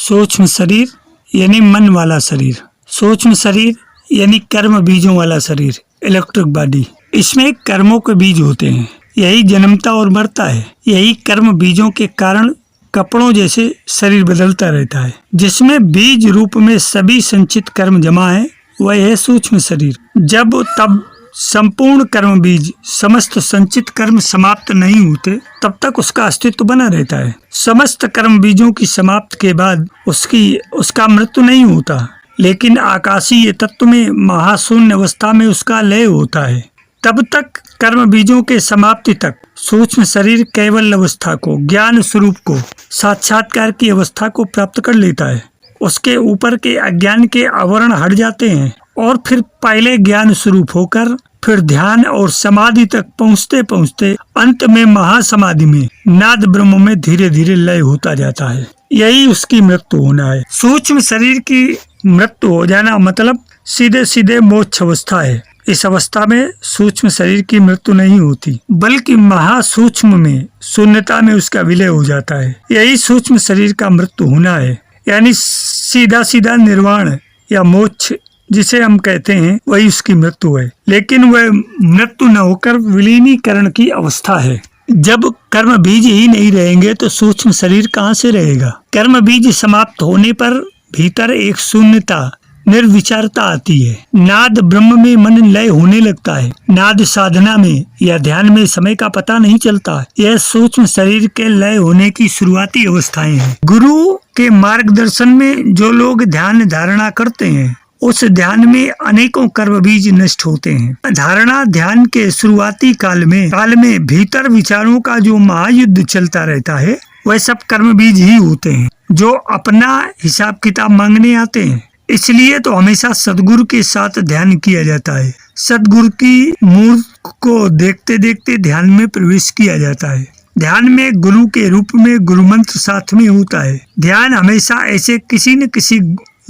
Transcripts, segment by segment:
सूक्ष्म शरीर यानी मन वाला शरीर, सूक्ष्म शरीर यानी कर्म बीजों वाला शरीर, इलेक्ट्रिक बॉडी। इसमें कर्मों के बीज होते हैं, यही जन्मता और मरता है। यही कर्म बीजों के कारण कपड़ों जैसे शरीर बदलता रहता है। जिसमें बीज रूप में सभी संचित कर्म जमा है, वह है सूक्ष्म शरीर। जब तब संपूर्ण कर्म बीज समस्त संचित कर्म समाप्त नहीं होते, तब तक उसका अस्तित्व बना रहता है। समस्त कर्म बीजों की समाप्त के बाद उसका मृत्यु नहीं होता, लेकिन आकाशीय तत्व में महाशून्य अवस्था में उसका लय होता है। तब तक कर्म बीजों के समाप्ति तक सूक्ष्म शरीर केवल अवस्था को, ज्ञान स्वरूप को, साक्षात्कार की अवस्था को प्राप्त कर लेता है। उसके ऊपर के अज्ञान के आवरण हट जाते हैं और फिर पहले ज्ञान स्वरूप होकर फिर ध्यान और समाधि तक पहुँचते पहुँचते अंत में महासमाधि में नाद ब्रह्म में धीरे धीरे लय होता जाता है। यही उसकी मृत्यु होना है। सूक्ष्म शरीर की मृत्यु हो जाना मतलब सीधे सीधे मोक्ष अवस्था है। इस अवस्था में सूक्ष्म शरीर की मृत्यु नहीं होती, बल्कि महासूक्ष्म में शून्यता में उसका विलय हो जाता है। यही सूक्ष्म शरीर का मृत्यु होना है, यानी सीधा सीधा निर्वाण या मोक्ष जिसे हम कहते हैं, वही उसकी मृत्यु है। लेकिन वह मृत्यु न होकर विलीनीकरण की अवस्था है। जब कर्म बीज ही नहीं रहेंगे तो सूक्ष्म शरीर कहाँ से रहेगा। कर्म बीज समाप्त होने पर भीतर एक शून्यता, निर्विचारता आती है। नाद ब्रह्म में मन लय होने लगता है। नाद साधना में या ध्यान में समय का पता नहीं चलता। यह सूक्ष्म शरीर के लय होने की शुरुआती अवस्थाएं हैं। गुरु के मार्गदर्शन में जो लोग ध्यान धारणा करते हैं, उस ध्यान में अनेकों कर्म बीज नष्ट होते हैं। धारणा ध्यान के शुरुआती काल में भीतर विचारों का जो महायुद्ध चलता रहता है, वह सब कर्म बीज ही होते हैं जो अपना हिसाब किताब मांगने आते हैं। इसलिए तो हमेशा सदगुरु के साथ ध्यान किया जाता है। सदगुरु की मूर्त को देखते देखते ध्यान में प्रवेश किया जाता है। ध्यान में गुरु के रूप में गुरु मंत्र साथ में होता है। ध्यान हमेशा ऐसे किसी न किसी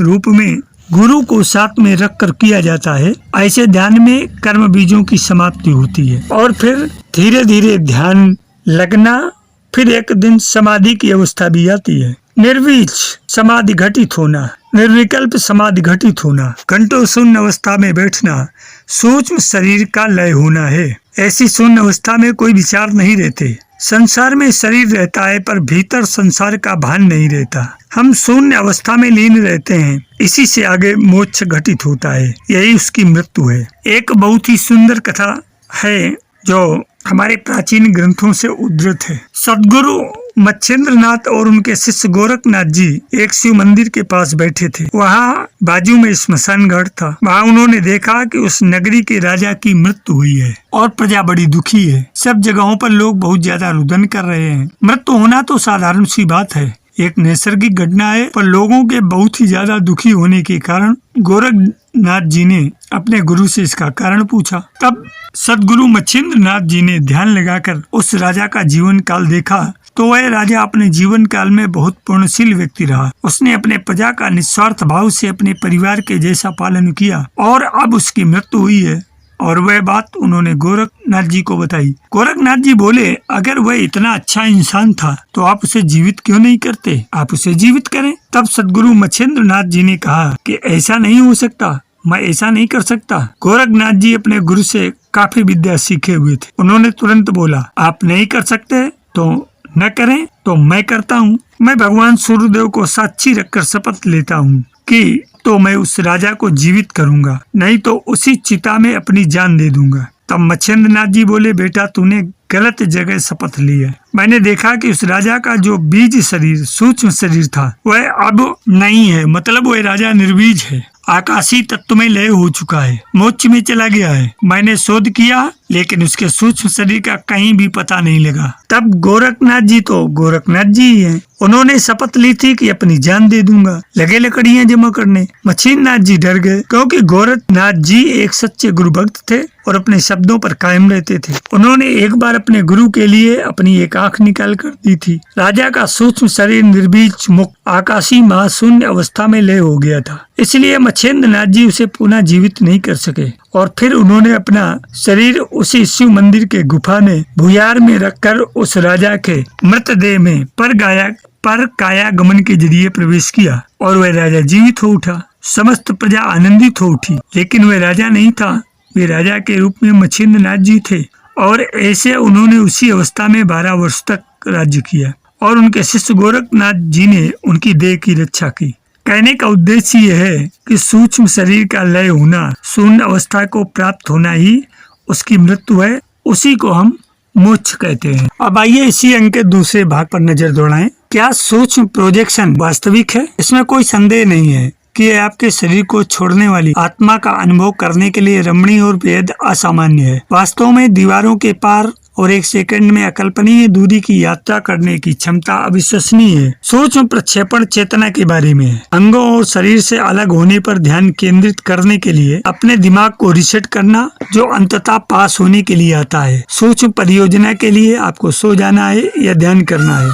रूप में गुरु को साथ में रखकर किया जाता है। ऐसे ध्यान में कर्म बीजों की समाप्ति होती है और फिर धीरे धीरे ध्यान लगना, फिर एक दिन समाधि की अवस्था भी आती है। निर्वीच समाधि घटित होना, निर्विकल्प समाधि घटित होना, घंटों शून्य अवस्था में बैठना, सूक्ष्म शरीर का लय होना है। ऐसी शून्य अवस्था में कोई विचार नहीं रहते। संसार में शरीर रहता है पर भीतर संसार का भान नहीं रहता। हम शून्य अवस्था में लीन रहते हैं। इसी से आगे मोक्ष घटित होता है। यही उसकी मृत्यु है। एक बहुत ही सुंदर कथा है जो हमारे प्राचीन ग्रंथों से उद्धृत है। सदगुरु मच्छिंद्र नाथ और उनके शिष्य गोरखनाथ जी एक शिव मंदिर के पास बैठे थे। वहाँ बाजू में स्मशान घाट था। वहाँ उन्होंने देखा कि उस नगरी के राजा की मृत्यु हुई है और प्रजा बड़ी दुखी है। सब जगहों पर लोग बहुत ज्यादा रुदन कर रहे हैं। मृत्यु होना तो साधारण सी बात है, एक नैसर्गिक घटना है, पर लोगों के बहुत ही ज्यादा दुखी होने के कारण गोरखनाथ जी ने अपने गुरु से इसका कारण पूछा। तब सदगुरु मच्छिंद्र नाथ जी ने ध्यान लगाकर उस राजा का जीवन काल देखा तो वह राजा अपने जीवन काल में बहुत पुण्यशील व्यक्ति रहा। उसने अपने प्रजा का निस्वार्थ भाव से अपने परिवार के जैसा पालन किया और अब उसकी मृत्यु हुई है। और वह बात उन्होंने गोरखनाथ जी को बताई। गोरखनाथ जी बोले, अगर वह इतना अच्छा इंसान था तो आप उसे जीवित क्यों नहीं करते, आप उसे जीवित करें। तब सदगुरु मच्छिंद्र नाथ जी ने कहा कि ऐसा नहीं हो सकता, मैं ऐसा नहीं कर सकता। गोरखनाथ जी अपने गुरु से काफी विद्या सीखे हुए थे। उन्होंने तुरंत बोला, आप नहीं कर सकते तो न करें, तो मैं करता हूँ। मैं भगवान सूर्यदेव को साक्षी रखकर शपथ लेता हूँ कि तो मैं उस राजा को जीवित करूंगा, नहीं तो उसी चिता में अपनी जान दे दूंगा। तब मच्छिंद्र नाथ जी बोले, बेटा तूने गलत जगह शपथ ली है। मैंने देखा कि उस राजा का जो बीज शरीर, सूक्ष्म शरीर था, वह अब नहीं है। मतलब वह राजा निर्बीज है, आकाशीय तत्व में लय हो चुका है, मोक्ष में चला गया है। मैंने शोध किया लेकिन उसके सूक्ष्म शरीर का कहीं भी पता नहीं लगा। तब गोरखनाथ जी तो गोरखनाथ जी ही हैं। उन्होंने शपथ ली थी कि अपनी जान दे दूंगा। लगे लकड़ियां जमा करने। मच्छिंद्रनाथ जी डर गए क्योंकि गोरखनाथ जी एक सच्चे गुरु भक्त थे और अपने शब्दों पर कायम रहते थे। उन्होंने एक बार अपने गुरु के लिए अपनी एक आंख निकाल कर दी थी। राजा का सूक्ष्म शरीर निर्बीज मुक्त आकाशीय महाशून्य अवस्था में लय हो गया था, इसलिए मच्छिंद्रनाथ जी उसे पुनः जीवित नहीं कर सके। और फिर उन्होंने अपना शरीर उसी शिव मंदिर के गुफा में भूयार में रखकर उस राजा के मृतदेह में पर गाया पर काया गमन के जरिए प्रवेश किया और वह राजा जीवित हो उठा। समस्त प्रजा आनंदित हो उठी, लेकिन वह राजा नहीं था। वे राजा के रूप में मच्छिंद्र नाथ जी थे और ऐसे उन्होंने उसी अवस्था में 12 वर्ष तक राज्य किया और उनके शिष्य गोरखनाथ जी ने उनकी देह की रक्षा की। कहने का उद्देश्य यह है कि सूक्ष्म शरीर का लय होना, शून्य अवस्था को प्राप्त होना ही उसकी मृत्यु है। उसी को हम मोक्ष कहते हैं। अब आइए इसी अंक के दूसरे भाग पर नजर दौड़ाएं। क्या सूक्ष्म प्रोजेक्शन वास्तविक है? इसमें कोई संदेह नहीं है कि यह आपके शरीर को छोड़ने वाली आत्मा का अनुभव करने के लिए रमणीय और बेहद असामान्य है। वास्तव में दीवारों के पार और एक सेकंड में अकल्पनीय दूरी की यात्रा करने की क्षमता अविश्वसनीय है। सूक्ष्म प्रक्षेपण चेतना के बारे में है। अंगों और शरीर से अलग होने पर ध्यान केंद्रित करने के लिए अपने दिमाग को रिसेट करना, जो अंततः पास होने के लिए आता है। सूक्ष्म परियोजना के लिए आपको सो जाना है या ध्यान करना है।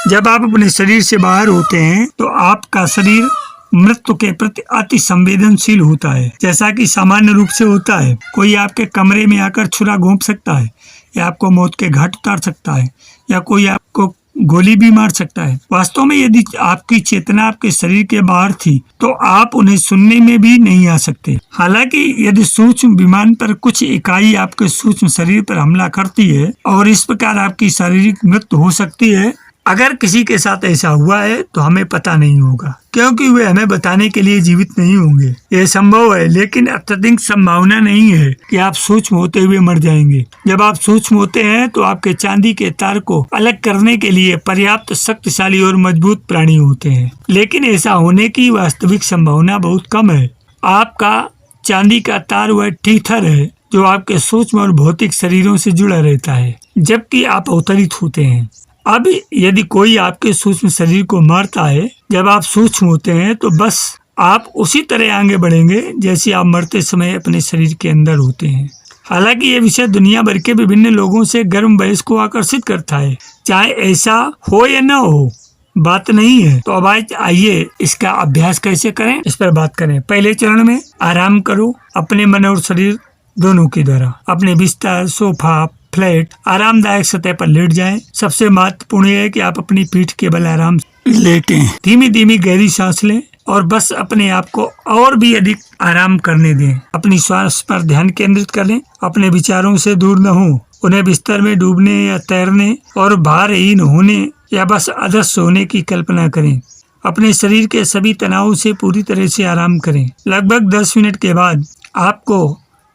जब आप अपने शरीर से बाहर होते हैं तो आपका शरीर मृत्यु के प्रति अति संवेदनशील होता है, जैसा कि सामान्य रूप से होता है। कोई आपके कमरे में आकर छुरा घोंप सकता है या आपको मौत के घाट उतार सकता है या कोई आपको गोली भी मार सकता है। वास्तव में यदि आपकी चेतना आपके शरीर के बाहर थी तो आप उन्हें सुनने में भी नहीं आ सकते। हालांकि यदि सूक्ष्म विमान पर कुछ इकाई आपके सूक्ष्म शरीर पर हमला करती है और इस प्रकार आपकी शारीरिक मृत्यु हो सकती है। अगर किसी के साथ ऐसा हुआ है तो हमें पता नहीं होगा, क्योंकि वे हमें बताने के लिए जीवित नहीं होंगे। यह संभव है, लेकिन अत्यधिक संभावना नहीं है कि आप सूक्ष्म होते हुए मर जाएंगे। जब आप सूक्ष्म होते हैं तो आपके चांदी के तार को अलग करने के लिए पर्याप्त शक्तिशाली और मजबूत प्राणी होते हैं, लेकिन ऐसा होने की वास्तविक संभावना बहुत कम है। आपका चांदी का तार वह टीथर है जो आपके सूक्ष्म और भौतिक शरीरों से जुड़ा रहता है जबकि आप अवतरित होते हैं। अब यदि कोई आपके सूक्ष्म शरीर को मारता है जब आप सूक्ष्म होते हैं तो बस आप उसी तरह आगे बढ़ेंगे जैसे आप मरते समय अपने शरीर के अंदर होते हैं। हालांकि ये विषय दुनिया भर के विभिन्न लोगों से गर्म बहस को आकर्षित करता है, चाहे ऐसा हो या न हो, बात नहीं है। तो अब आइए इसका अभ्यास कैसे करें इस पर बात करें। पहले चरण में आराम करो अपने मन और शरीर दोनों के द्वारा। अपने बिस्तर, सोफा, फ्लैट, आरामदायक सतह पर लेट जाएं। सबसे महत्वपूर्ण है कि आप अपनी पीठ के बल आराम से लेटें। धीमी धीमी गहरी सांस लें और बस अपने आप को और भी अधिक आराम करने दें। अपनी श्वास पर ध्यान केंद्रित करें। अपने विचारों से दूर न हो। उन्हें बिस्तर में डूबने या तैरने और भारहीन होने या बस अदृश्य होने की कल्पना करें। अपने शरीर के सभी तनाव से पूरी तरह से आराम करें। लगभग 10 मिनट के बाद आपको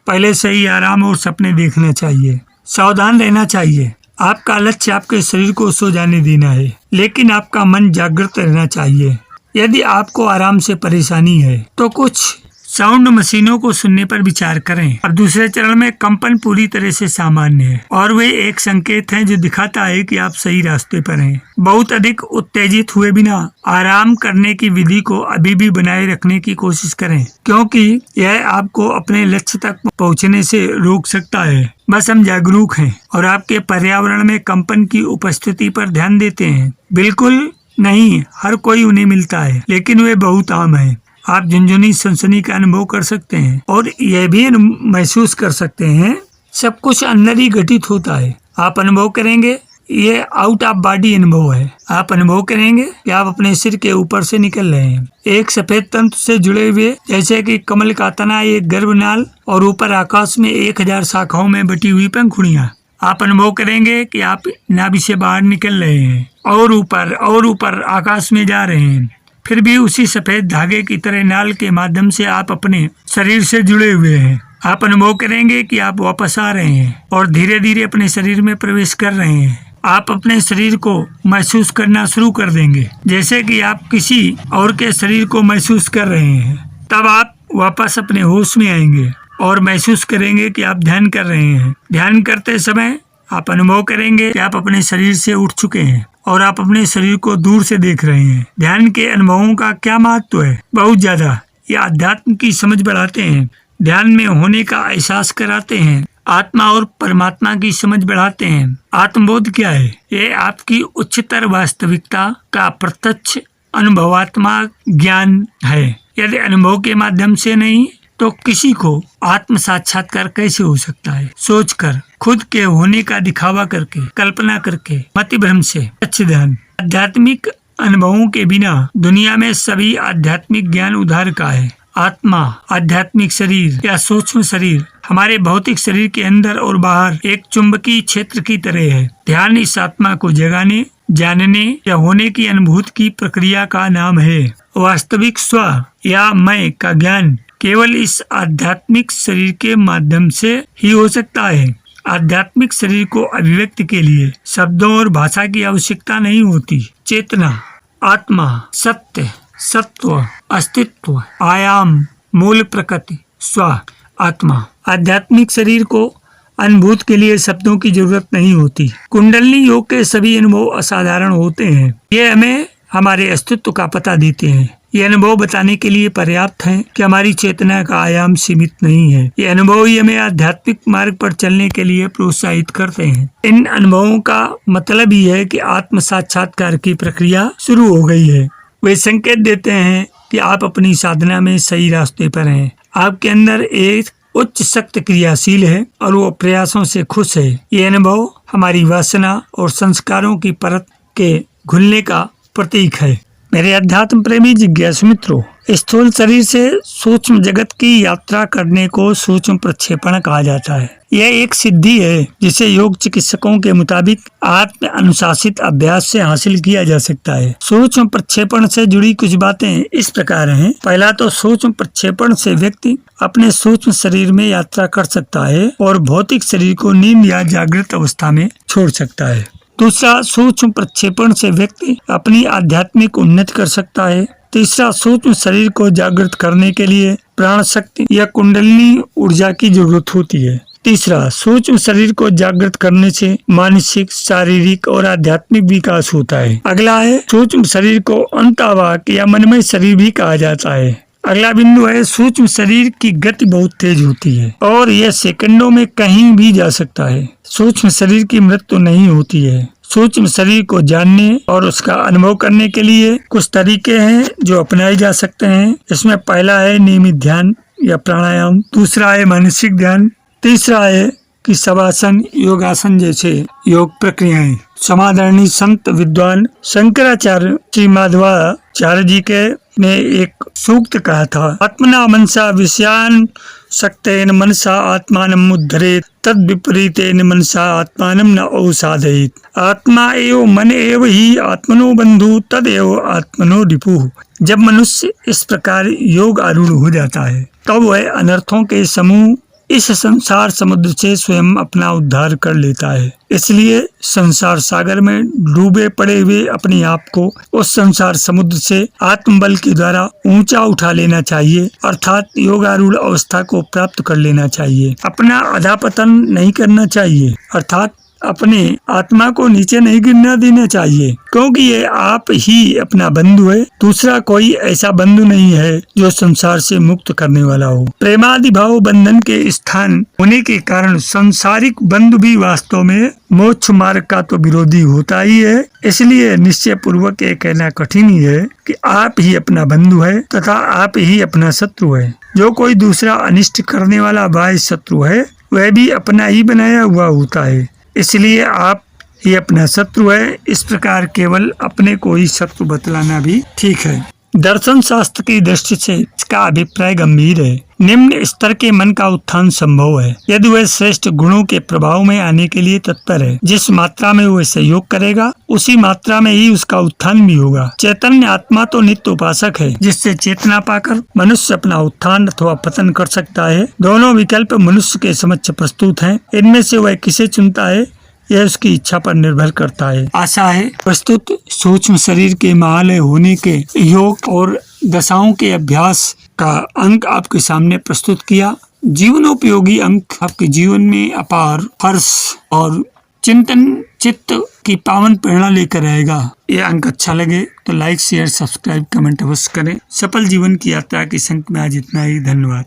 पहले से ही आराम और सपने देखना चाहिए। सावधान रहना चाहिए। आपका लक्ष्य आपके शरीर को सो जाने देना है, लेकिन आपका मन जागृत रहना चाहिए। यदि आपको आराम से परेशानी है तो कुछ साउंड मशीनों को सुनने पर विचार करें। अब दूसरे चरण में कंपन पूरी तरह से सामान्य है और वे एक संकेत है जो दिखाता है कि आप सही रास्ते पर हैं। बहुत अधिक उत्तेजित हुए बिना आराम करने की विधि को अभी भी बनाए रखने की कोशिश करें, क्योंकि यह आपको अपने लक्ष्य तक पहुंचने से रोक सकता है। बस हम जागरूक हैं और आपके पर्यावरण में कंपन की उपस्थिति पर ध्यान देते हैं। बिल्कुल नहीं, हर कोई उन्हें मिलता है, लेकिन वे बहुत आम है। आप झुनझुनी सनसनी का अनुभव कर सकते हैं और यह भी महसूस कर सकते हैं सब कुछ अंदर ही घटित होता है। आप अनुभव करेंगे, ये आउट ऑफ बॉडी अनुभव है। आप अनुभव करेंगे कि आप अपने सिर के ऊपर से निकल रहे हैं, एक सफेद तंतु से जुड़े हुए, जैसे कि कमल का तना एक गर्भनाल और ऊपर आकाश में 1000 शाखाओं में बटी हुई पंखुड़ियां। आप अनुभव करेंगे कि आप नाभि से बाहर निकल रहे हैं और ऊपर आकाश में जा रहे हैं। फिर भी उसी सफेद धागे की तरह नाल के माध्यम से आप अपने शरीर से जुड़े हुए हैं। आप अनुभव करेंगे कि आप वापस आ रहे हैं और धीरे धीरे अपने शरीर में प्रवेश कर रहे हैं। आप अपने शरीर को महसूस करना शुरू कर देंगे, जैसे कि आप किसी और के शरीर को महसूस कर रहे हैं। तब आप वापस अपने होश में आएंगे और महसूस करेंगे कि आप ध्यान कर रहे हैं। ध्यान करते समय आप अनुभव करेंगे कि आप अपने शरीर से उठ चुके हैं और आप अपने शरीर को दूर से देख रहे हैं। ध्यान के अनुभवों का क्या महत्व है? बहुत ज्यादा। ये अध्यात्म की समझ बढ़ाते हैं, ध्यान में होने का एहसास कराते हैं, आत्मा और परमात्मा की समझ बढ़ाते हैं। आत्मबोध क्या है? ये आपकी उच्चतर वास्तविकता का प्रत्यक्ष अनुभवात्मक ज्ञान है। यदि अनुभव के माध्यम से नहीं तो किसी को आत्म साक्षात्कार कैसे हो सकता है? सोचकर, खुद के होने का दिखावा करके, कल्पना करके, मति भ्रम से। अच्छे ध्यान आध्यात्मिक अनुभवों के बिना दुनिया में सभी आध्यात्मिक ज्ञान उधार का है। आत्मा, आध्यात्मिक शरीर या सूक्ष्म शरीर हमारे भौतिक शरीर के अंदर और बाहर एक चुंबकीय क्षेत्र की तरह है। ध्यान इस आत्मा को जगाने, जानने या होने की अनुभूति की प्रक्रिया का नाम है। वास्तविक स्व या मैं का ज्ञान केवल इस आध्यात्मिक शरीर के माध्यम से ही हो सकता है। आध्यात्मिक शरीर को अभिव्यक्ति के लिए शब्दों और भाषा की आवश्यकता नहीं होती। चेतना, आत्मा, सत्य, सत्व, अस्तित्व, आयाम, मूल प्रकृति, स्व, आत्मा। आध्यात्मिक शरीर को अनुभूति के लिए शब्दों की जरूरत नहीं होती। कुंडलिनी योग के सभी अनुभव असाधारण होते हैं। ये हमें हमारे अस्तित्व का पता देते हैं। ये अनुभव बताने के लिए पर्याप्त हैं कि हमारी चेतना का आयाम सीमित नहीं है। ये अनुभव ही हमें आध्यात्मिक मार्ग पर चलने के लिए प्रोत्साहित करते हैं। इन अनुभवों का मतलब ही है कि आत्म साक्षात्कार की प्रक्रिया शुरू हो गई है। वे संकेत देते हैं कि आप अपनी साधना में सही रास्ते पर हैं। आपके अंदर एक उच्च शक्ति क्रियाशील है और वो प्रयासों से खुश है। ये अनुभव हमारी वासना और संस्कारों की परत के खुलने का प्रतीक है। मेरे अध्यात्म प्रेमी जिज्ञासु मित्रों, स्थूल शरीर से सूक्ष्म जगत की यात्रा करने को सूक्ष्म प्रक्षेपण कहा जाता है। यह एक सिद्धि है जिसे योग चिकित्सकों के मुताबिक आत्म अनुशासित अभ्यास से हासिल किया जा सकता है। सूक्ष्म प्रक्षेपण से जुड़ी कुछ बातें इस प्रकार हैं। पहला तो सूक्ष्म प्रक्षेपण से व्यक्ति अपने सूक्ष्म शरीर में यात्रा कर सकता है और भौतिक शरीर को नींद या जागृत अवस्था में छोड़ सकता है। दूसरा, सूक्ष्म प्रक्षेपण से व्यक्ति अपनी आध्यात्मिक उन्नति कर सकता है। तीसरा, सूक्ष्म शरीर को जागृत करने के लिए प्राण शक्ति या कुंडलिनी ऊर्जा की जरूरत होती है। तीसरा, सूक्ष्म शरीर को जागृत करने से मानसिक, शारीरिक और आध्यात्मिक विकास होता है। अगला है, सूक्ष्म शरीर को अंतःवाक या मनमय शरीर भी कहा जाता है। अगला बिंदु है, सूक्ष्म शरीर की गति बहुत तेज होती है और यह सेकंडों में कहीं भी जा सकता है। सूक्ष्म शरीर की मृत्यु नहीं होती है। सूक्ष्म शरीर को जानने और उसका अनुभव करने के लिए कुछ तरीके हैं जो अपनाए जा सकते हैं। इसमें पहला है नियमित ध्यान या प्राणायाम, दूसरा है मानसिक ध्यान, तीसरा है कि शवासन, योगासन जैसे योग प्रक्रियाएं। समादरणीय संत विद्वान शंकराचार्य श्री माधवाचार्य जी के ने एक सूक्त कहा था, आत्मना मनसा विषयान शक्तेन मनसा आत्मानम उद्धरेत तद विपरीतेन मनसा आत्मानम न अवसादयेत। आत्मा एव मन एव ही आत्मनो बंधु तद एव आत्मनो रिपुः। जब मनुष्य इस प्रकार योग आरूढ़ हो जाता है तब वह अनर्थों के समूह इस संसार समुद्र से स्वयं अपना उद्धार कर लेता है। इसलिए संसार सागर में डूबे पड़े हुए अपने आप को उस संसार समुद्र से आत्मबल के द्वारा ऊंचा उठा लेना चाहिए, अर्थात योगारूढ़ अवस्था को प्राप्त कर लेना चाहिए। अपना अधःपतन नहीं करना चाहिए, अर्थात अपने आत्मा को नीचे नहीं गिरना देना चाहिए, क्योंकि ये आप ही अपना बंधु है। दूसरा कोई ऐसा बंधु नहीं है जो संसार से मुक्त करने वाला हो। प्रेमादि भाव बंधन के स्थान होने के कारण संसारिक बंधु भी वास्तव में मोक्ष मार्ग का तो विरोधी होता ही है। इसलिए निश्चय पूर्वक ये कहना कठिन ही है कि आप ही अपना बंधु है तथा आप ही अपना शत्रु है। जो कोई दूसरा अनिष्ट करने वाला बाह्य शत्रु है वह भी अपना ही बनाया हुआ होता है। इसलिए आप ही अपना शत्रु है। इस प्रकार केवल अपने को ही शत्रु बतलाना भी ठीक है। दर्शन शास्त्र की दृष्टि से इसका अभिप्राय गंभीर है। निम्न स्तर के मन का उत्थान संभव है यदि वह श्रेष्ठ गुणों के प्रभाव में आने के लिए तत्पर है। जिस मात्रा में वह सहयोग करेगा उसी मात्रा में ही उसका उत्थान भी होगा। चैतन्य आत्मा तो नित्य उपासक है जिससे चेतना पाकर मनुष्य अपना उत्थान अथवा पतन कर सकता है। दोनों विकल्प मनुष्य के समक्ष प्रस्तुत हैं। इनमें से वह किसे चुनता है यह उसकी इच्छा पर निर्भर करता है। आशा है प्रस्तुत सूक्ष्म शरीर के महालय होने के योग और दशाओं के अभ्यास का अंक आपके सामने प्रस्तुत किया। जीवनोपयोगी अंक आपके जीवन में अपार हर्ष और चिंतन चित्त की पावन प्रेरणा लेकर आएगा। यह अंक अच्छा लगे तो लाइक शेयर सब्सक्राइब कमेंट अवश्य करें। सफल जीवन की यात्रा के संग में आज इतना ही। धन्यवाद।